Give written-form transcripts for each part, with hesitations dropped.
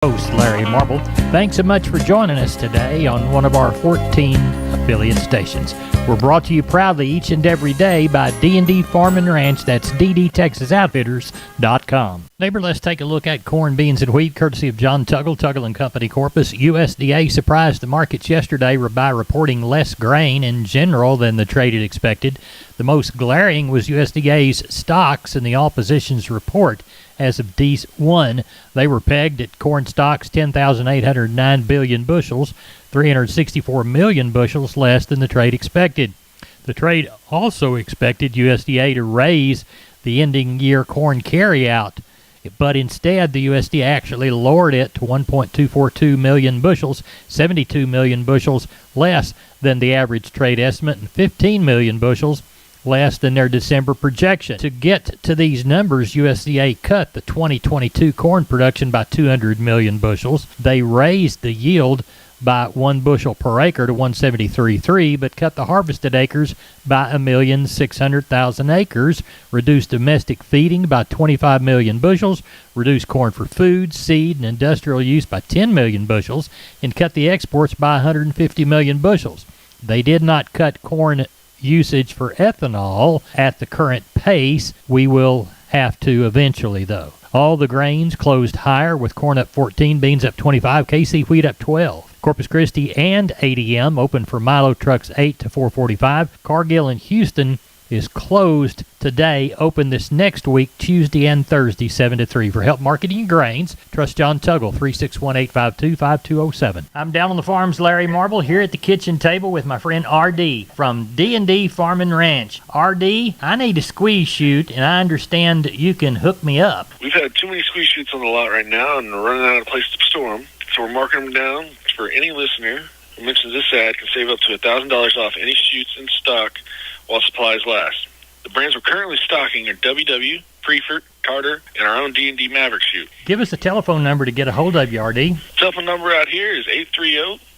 Host Larry Marble. Thanks so much for joining us today on one of our 14 affiliate stations. We're brought to you proudly each and every day by D&D Farm and Ranch. That's ddtexasoutfitters.com. Neighbor, let's take a look at corn, beans, and wheat, courtesy of John Tuggle & Company, Corpus. USDA surprised the markets yesterday by reporting less grain in general than the trade had expected. The most glaring was USDA's stocks in the all positions report. As of D1, they were pegged at corn stocks 10,809 billion bushels, 364 million bushels less than the trade expected. The trade also expected USDA to raise the ending year corn carryout, but instead the USDA actually lowered it to 1.242 million bushels, 72 million bushels less than the average trade estimate, and 15 million bushels less than their December projection. To get to these numbers, USDA cut the 2022 corn production by 200 million bushels. They raised the yield by 1 bushel per acre to 173.3, but cut the harvested acres by 1,600,000 acres, reduced domestic feeding by 25 million bushels, reduced corn for food, seed, and industrial use by 10 million bushels, and cut the exports by 150 million bushels. They did not cut corn usage for ethanol at the current pace. We will have to eventually, though. All the grains closed higher, with corn up 14, beans up 25, KC wheat up 12. Corpus Christi and ADM open for Milo trucks 8 to 445. Cargill and Houston is closed today, open this next week, Tuesday and Thursday, 7 to 3. For help marketing grains, trust John Tuggle, 361-852-5207. I'm down on the farms, Larry Marble, here at the kitchen table with my friend R.D. from D&D Farm and Ranch. R.D., I need a squeeze chute, and I understand you can hook me up. We've had too many squeeze chutes on the lot right now, and we're running out of place to store them. So we're marking them down for any listener who mentions this ad can save up to $1,000 off any chutes in stock while supplies last. The brands we're currently stocking are WW, Preefert, Carter, and our own D&D Maverick chute. Give us a telephone number to get a hold of you, R.D. Telephone number out here is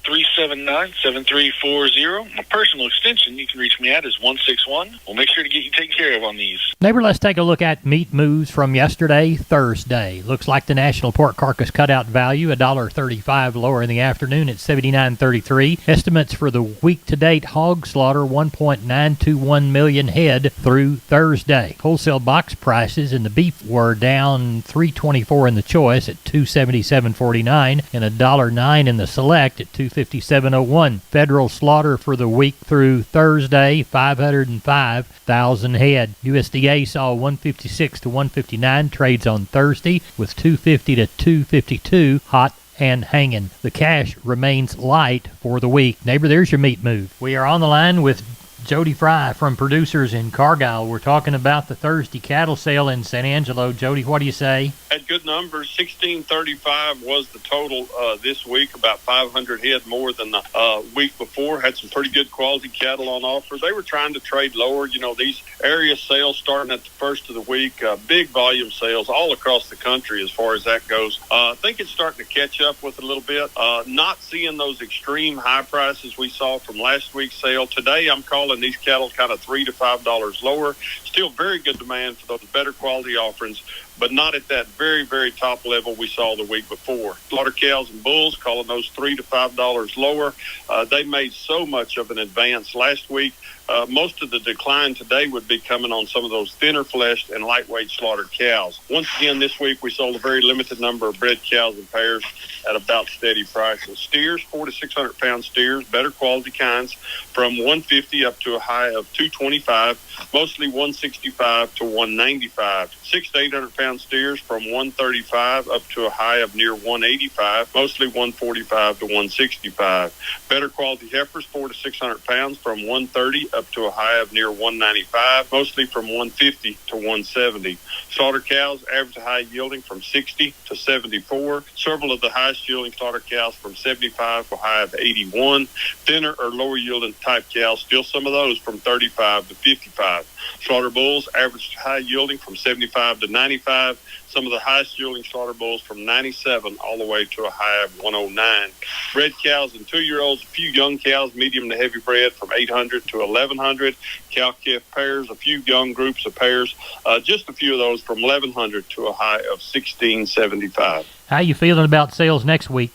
830-379-7340. My personal extension you can reach me at is 161. We'll make sure to get you taken care of on these. Neighbor, let's take a look at meat moves from yesterday, Thursday. Looks like the national pork carcass cutout value, $1.35 lower in the afternoon at $79.33. Estimates for the week-to-date hog slaughter, 1.921 million head through Thursday. Wholesale box prices in the beef were down $3.24 in the choice at $277.49 and $1.09 in the select at $257.01. Federal slaughter for the week through Thursday, 505,000 head. USDA saw 156 to 159 trades on Thursday, with 250 to 252 hot and hanging. The cash remains light for the week. Neighbor, there's your meat move. We are on the line with Jody Fry from Producers in Cargyle. We're talking about the Thursday cattle sale in San Angelo. Jody, what do you say? Had good numbers. 1635 was the total this week, about 500 head more than the week before. Had some pretty good quality cattle on offer. They were trying to trade lower. You know, these area sales starting at the first of the week, big volume sales all across the country as far as that goes. I think it's starting to catch up with a little bit. Not seeing those extreme high prices we saw from last week's sale. Today I'm calling these cattle kind of $3 to $5 lower. Still very good demand for those better quality offerings, but not at that very, very top level we saw the week before. Slaughter cows and bulls, calling those $3 to $5 lower. They made so much of an advance last week. Most of the decline today would be coming on some of those thinner fleshed and lightweight slaughtered cows. Once again, this week we sold a very limited number of bred cows and pairs at about steady prices. Steers, 400 to 600 pound steers, better quality kinds, from 150 up to a high of 225, mostly 165 to 195. 600 to 800 pound steers from 135 up to a high of near 185, mostly 145 to 165. Better quality heifers, 400 to 600 pounds, from 130 up to a high of near 195, mostly from 150 to 170. Slaughter cows, average to high yielding from 60 to 74. Several of the highest yielding slaughter cows from 75 to a high of 81. Thinner or lower yielding type cows, still some of those from 35 to 55. Slaughter bulls, average to high yielding from 75 to 95. Some of the highest yielding slaughter bulls from 97 all the way to a high of 109. Bred cows and 2-year-olds, a few young cows, medium to heavy bred, from 800 to 1100. Cow-calf pairs, a few young groups of pairs, just a few of those from 1100 to a high of 1675. How you feeling about sales next week?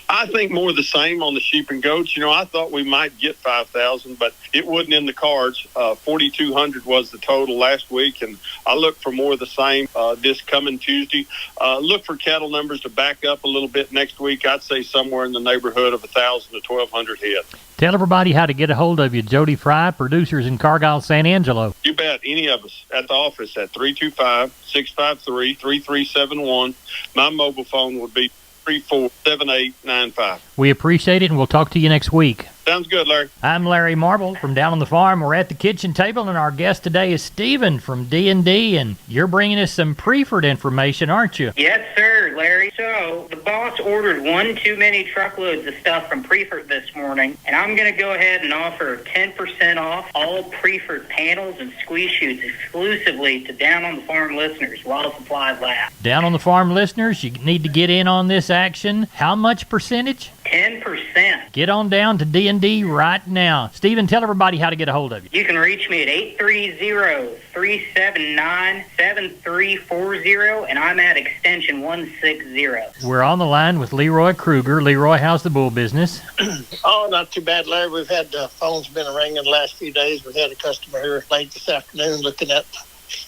I think more of the same on the sheep and goats. I thought we might get 5,000, but it wasn't in the cards. 4,200 was the total last week, and I look for more of the same this coming Tuesday. Look for cattle numbers to back up a little bit next week. I'd say somewhere in the neighborhood of 1,000 to 1,200 head. Tell everybody how to get a hold of you. Jody Fry, producers in Cargyle, San Angelo. You bet. Any of us at the office at 325-653-3371. My mobile phone would be 347895. We appreciate it, and we'll talk to you next week. Sounds good, Larry. I'm Larry Marble from Down on the Farm. We're at the kitchen table, and our guest today is Stephen from D&D, and you're bringing us some Preferred information, aren't you? Yes, sir, Larry. So the boss ordered one too many truckloads of stuff from Preferred this morning, and I'm going to go ahead and offer 10% off all Preferred panels and squeeze chutes exclusively to Down on the Farm listeners while supplies last. Down on the Farm listeners, you need to get in on this action. How much percentage? 10%. Get on down to D&D right now. Stephen, tell everybody how to get a hold of you. You can reach me at 830-379-7340, and I'm at extension 160. We're on the line with Leroy Kruger. Leroy, how's the bull business? Oh, not too bad, Larry. We've had phones been ringing the last few days. We had a customer here late this afternoon looking at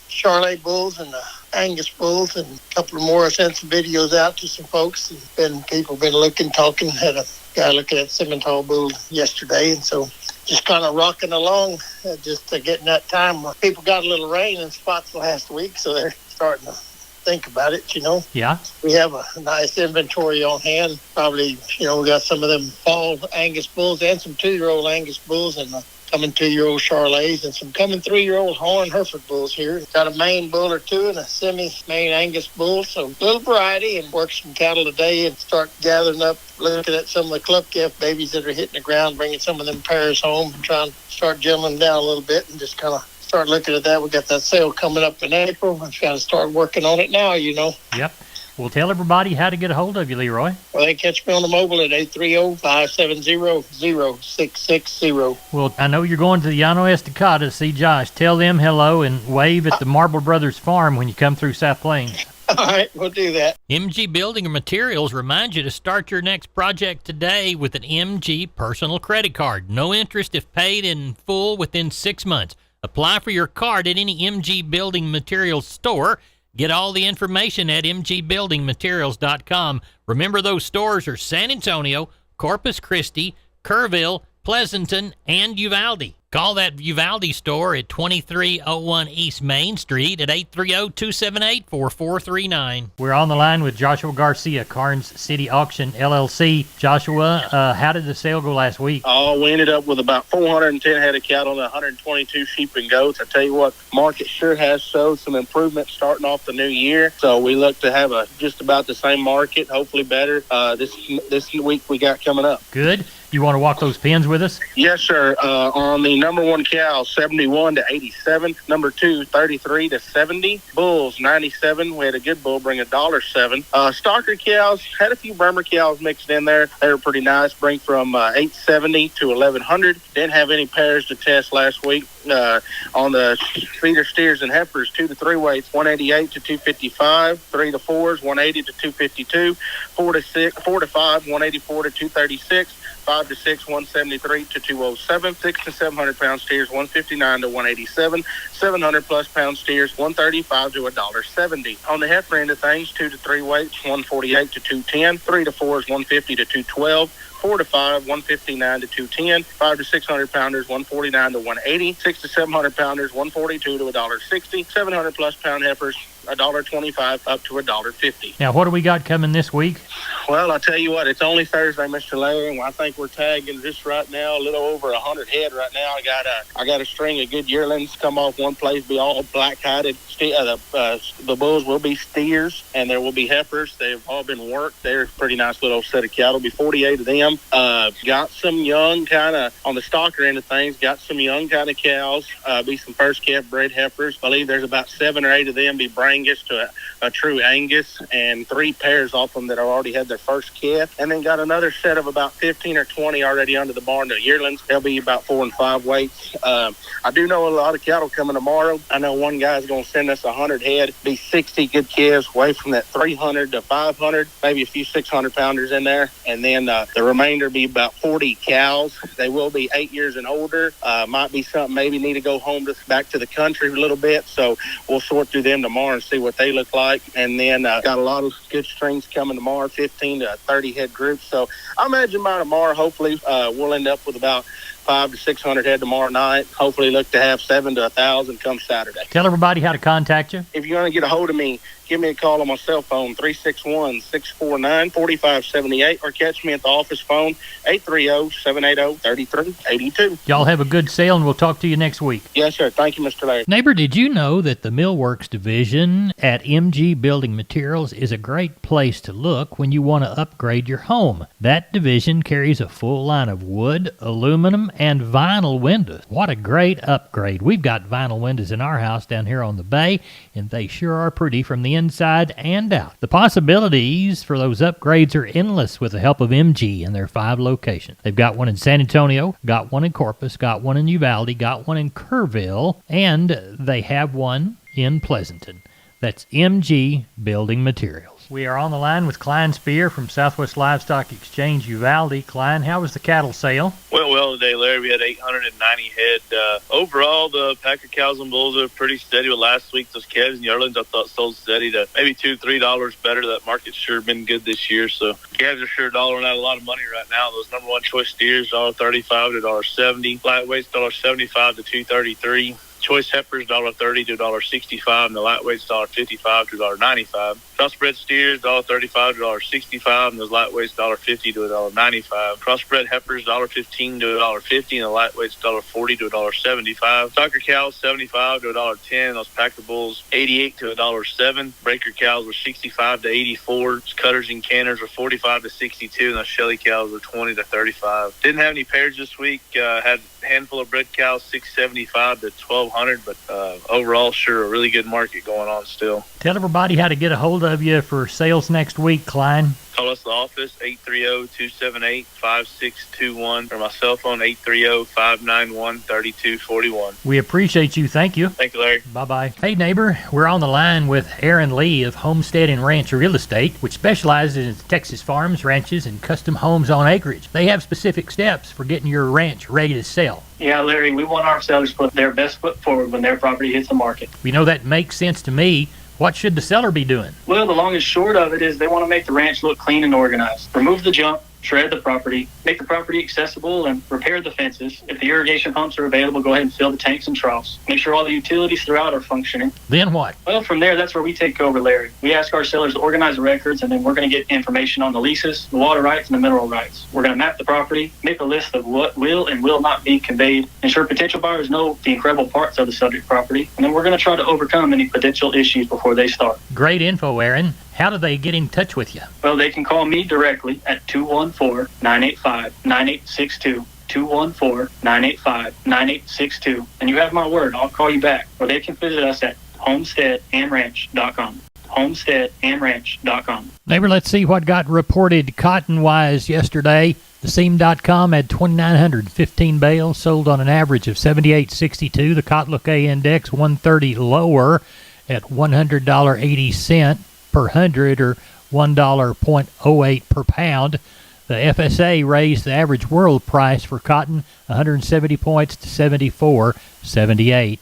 Charolais bulls and Angus bulls, and a couple more. I sent some videos out to some folks, and people been looking, talking. Had a guy looking at Simmental bull yesterday, and so just kind of rocking along, just getting that time. People got a little rain in spots last week, so they're starting to think about it, Yeah. We have a nice inventory on hand. Probably, we got some of them fall Angus bulls and some 2-year-old Angus bulls, and coming 2-year-old Charolais, and some coming 3-year-old Horn Hereford bulls here. Got a main bull or two and a semi-main Angus bull, so a little variety, and work some cattle today and start gathering up, looking at some of the club calf babies that are hitting the ground, bringing some of them pairs home and trying to start gelling them down a little bit and just kind of start looking at that. We got that sale coming up in April. I've got to start working on it now, Yep. Well, tell everybody how to get a hold of you, Leroy. Well, they catch me on the mobile at 830-570-0660. Well, I know you're going to the Llano Estacada to see Josh. Tell them hello and wave at the Marble Brothers Farm when you come through South Plains. All right, we'll do that. MG Building Materials reminds you to start your next project today with an MG personal credit card. No interest if paid in full within 6 months. Apply for your card at any MG Building Materials store. Get all the information at mgbuildingmaterials.com. Remember, those stores are San Antonio, Corpus Christi, Kerrville, Pleasanton, and Uvalde. Call that Uvalde store at 2301 East Main Street at 830-278-4439. We're on the line with Joshua Garcia, Karnes City Auction, LLC. Joshua, how did the sale go last week? Oh, we ended up with about 410 head of cattle and 122 sheep and goats. I tell you what, market sure has showed some improvement starting off the new year. So we look to have just about the same market, hopefully better, this week we got coming up. Good. You want to walk those pins with us? Yes, sir. On the number 1 cow, 71 to 87. Number 2, 33 to 70. Bulls, 97. We had a good bull bring $1.07. Stocker cows, had a few Burma cows mixed in there. They were pretty nice. Bring from 870 to 1100. Didn't have any pairs to test last week. On the feeder steers and heifers, 2 to 3 weights, 188 to 255. 3 to 4s, 180 to 252. 4 to 5, 184 to 236. 5 to 6, 173 to 207. 6 to 700 pound steers, 159 to 187. 700 plus pound steers, 135 to $1.70. On the heifer end of things, 2 to 3 weights, 148 to 210. 3 to 4s, 150 to 212. 4 to 5, 159 to 210. 5 to 600 pounders, 149 to 180. 6 to 700 pounders, 142 to $1.60. 700 plus pound heifers, $1.25 up to $1.50. Now, what do we got coming this week? Well, I tell you what, it's only Thursday, Mr. Larry, and I think we're tagging just right now a little over 100 head right now. I got a string of good yearlings come off one place, be all black-hided. The bulls will be steers, and there will be heifers. They've all been worked. They're a pretty nice little set of cattle. Be 48 of them. Got some young kind of, on the stocker end of things, got some young kind of cows. Be some first calf bred heifers. I believe there's about 7 or 8 of them be Brangus to a true Angus, and 3 pairs off them that have already had their their first calf, and then got another set of about 15 or 20 already under the barn. The yearlings, they'll be about 4 and 5 weights. I do know a lot of cattle coming tomorrow. I know one guy's going to send us 100 head, be 60 good calves, away from that 300 to 500, maybe a few 600 pounders in there, and then the remainder be about 40 cows. They will be 8 years and older. Might be something maybe need to go home back to the country a little bit, so we'll sort through them tomorrow and see what they look like. And then got a lot of good strings coming tomorrow, 15 to 30 head groups. So I imagine by tomorrow, hopefully, we'll end up with about 500 to 600 head tomorrow night. Hopefully look to have 7 to 1,000 come Saturday. Tell everybody how to contact you. If you're going to get a hold of me, give me a call on my cell phone, 361-649-4578, or catch me at the office phone, 830-780-3382. Y'all have a good sale, and we'll talk to you next week. Yes, sir. Thank you, Mr. Larry. Neighbor, did you know that the Millworks division at MG Building Materials is a great place to look when you want to upgrade your home? That division carries a full line of wood, aluminum, and vinyl windows. What a great upgrade. We've got vinyl windows in our house down here on the bay, and they sure are pretty from the inside and out. The possibilities for those upgrades are endless with the help of MG and their 5 locations. They've got one in San Antonio, got one in Corpus, got one in Uvalde, got one in Kerrville, and they have one in Pleasanton. That's MG Building Materials. We are on the line with Klein Spear from Southwest Livestock Exchange, Uvalde. Klein, how was the cattle sale? Went well today, Larry. We had 890 head. Overall, the pack of cows and bulls are pretty steady with last week. Those calves and yearlings I thought sold steady to maybe $2-3 better. That market's sure been good this year. So calves are sure dollaring out a lot of money right now. Those number one choice steers, $1.35 to $1.70. Lightweights, $1.75 to $2.33. Choice heifers, $1.30 to $1.65, and the lightweights, $1.55 to $1.95. Crossbred steers, $1.35 to $1.65, and those lightweights, $1.50 to $1.95. Crossbred heifers, $1.15 to $1.50, and the lightweights, $1.40 to $1.75. Stocker cows, $75 to $1.10. Those packer bulls, $88 to $1.07. Breaker cows were $65 to $84. Cutters and canners were $45 to $62, and those Shelly cows were $20 to $35. Didn't have any pairs this week. Had a handful of bred cows, $675 to $1,200, but overall, sure, a really good market going on still. Tell everybody how to get a hold of you for sales next week, Klein. Call us at the office, 830-278-5621, or my cell phone, 830-591-3241. We appreciate you. Thank you. Thank you, Larry. Bye-bye. Hey, neighbor, we're on the line with Aaron Lee of Homestead and Ranch Real Estate, which specializes in Texas farms, ranches, and custom homes on acreage. They have specific steps for getting your ranch ready to sell. Yeah, Larry, we want our sellers to put their best foot forward when their property hits the market. You know, that makes sense to me. What should the seller be doing? Well, the long and short of it is they want to make the ranch look clean and organized. Remove the junk, shred the property, make the property accessible, and repair the fences. If the irrigation pumps are available, go ahead and fill the tanks and troughs. Make sure all the utilities throughout are functioning. Then what? Well, from there, that's where we take over, Larry. We ask our sellers to organize the records, and then we're going to get information on the leases, the water rights, and the mineral rights. We're going to map the property, make a list of what will and will not be conveyed, ensure potential buyers know the incredible parts of the subject property, and then we're going to try to overcome any potential issues before they start. Great info, Aaron. How do they get in touch with you? Well, they can call me directly at 214-985-9862. 214-985-9862. And you have my word, I'll call you back. Or they can visit us at homesteadandranch.com. homesteadandranch.com. Neighbor, let's see what got reported cotton-wise yesterday. The Seam.com had 2,915 bales, sold on an average of 78.62. The Kotluke Index 130 lower at $100.80 per hundred, or $1.08 per pound. The FSA raised the average world price for cotton 170 points to 74.78.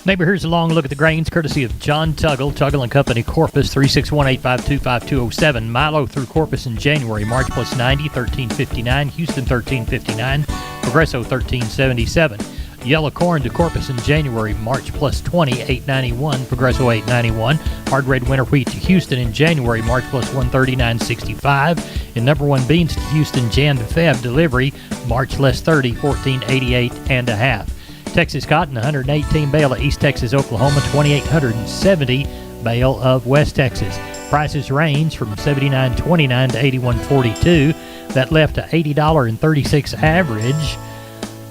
Neighbor, here's a long look at the grains courtesy of John Tuggle, Tuggle & Company, Corpus, 361-852-5207. Milo through Corpus in January, March plus 90, 1359. Houston, 1359. Progresso, 1377. Yellow corn to Corpus in January, March plus 20, 891. Progresso, 891. Hard red winter wheat to Houston in January, March plus 139.65. And number one beans to Houston, Jan to Feb delivery, March less 30, 1488 and a half. Texas cotton, 118 bale of East Texas, Oklahoma, 2,870 bale of West Texas. Prices range from $79.29 to $81.42. That left a $80.36 average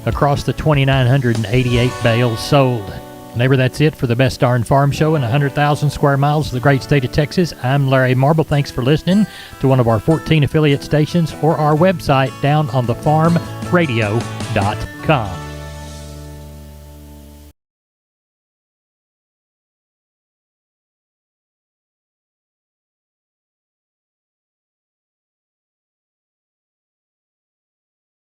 across the 2,988 bales sold. Neighbor, that's it for the Best Darn Farm Show in 100,000 square miles of the great state of Texas. I'm Larry Marble. Thanks for listening to one of our 14 affiliate stations or our website down on thefarmradio.com.